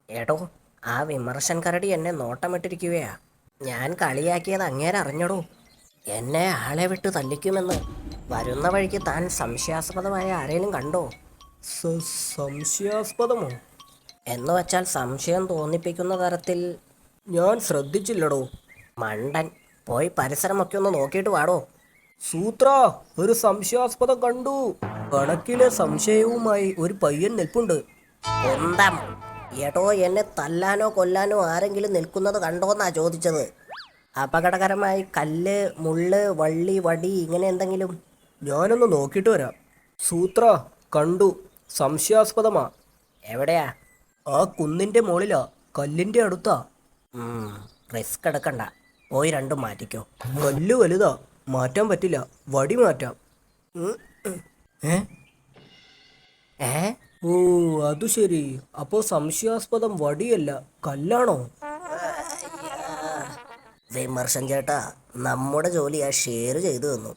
എടോ, ആ വിമർശൻ കരടി എന്നെ നോട്ടമിട്ടിരിക്കുകയാ. ഞാൻ കളിയാക്കിയത് അങ്ങേരെ അറിഞ്ഞടോ. എന്നെ ആളെ വിട്ട് തല്ലിക്കുമെന്ന്. വരുന്ന വഴിക്ക് താൻ സംശയാസ്പദമായ ആരെങ്കിലും കണ്ടോ? സംശയാസ്പദമോ? എന്ന് വച്ചാൽ സംശയം തോന്നിപ്പിക്കുന്ന തരത്തിൽ. ഞാൻ ശ്രദ്ധിച്ചില്ലടോ. മണ്ടൻ, പോയി പരിസരമൊക്കെ ഒന്ന് നോക്കിയിട്ട് വാടോ. സൂത്ര, ഒരു സംശയാസ്പദം കണ്ടു. കണക്കിലെ സംശയവുമായി ഒരു പയ്യൻ നിൽപ്പുണ്ട്. കുന്തം. എടോ, എന്നെ തല്ലാനോ കൊല്ലാനോ ആരെങ്കിലും നിൽക്കുന്നത് കണ്ടോന്നാ ചോദിച്ചത്. അപകടകരമായി കല്ല്, മുള്ള്, വള്ളി, വടി ഇങ്ങനെ എന്തെങ്കിലും? ഞാനൊന്ന് നോക്കിയിട്ട് വരാം. സൂത്ര, കണ്ടു. സംശയാസ്പദമാ. എവിടെയാ? ആ കുന്നിൻ്റെ മുകളിലാ, കല്ലിൻ്റെ അടുത്താ. റിസ്ക് എടുക്കണ്ട, പോയി രണ്ടും മാറ്റിക്കോ. കല്ല് വലുതാ, മാറ്റാൻ പറ്റില്ല. വടി മാറ്റാം. ഉം, ഉം. ഏ ഏ ഓ, അത് ശരി. അപ്പോൾ സംശയാസ്പദം വടിയല്ല, കല്ലാണോ? വിമർശൻ ചേട്ടാ, നമ്മുടെ ജോലി ആ ഷെയർ ചെയ്തു തന്നു.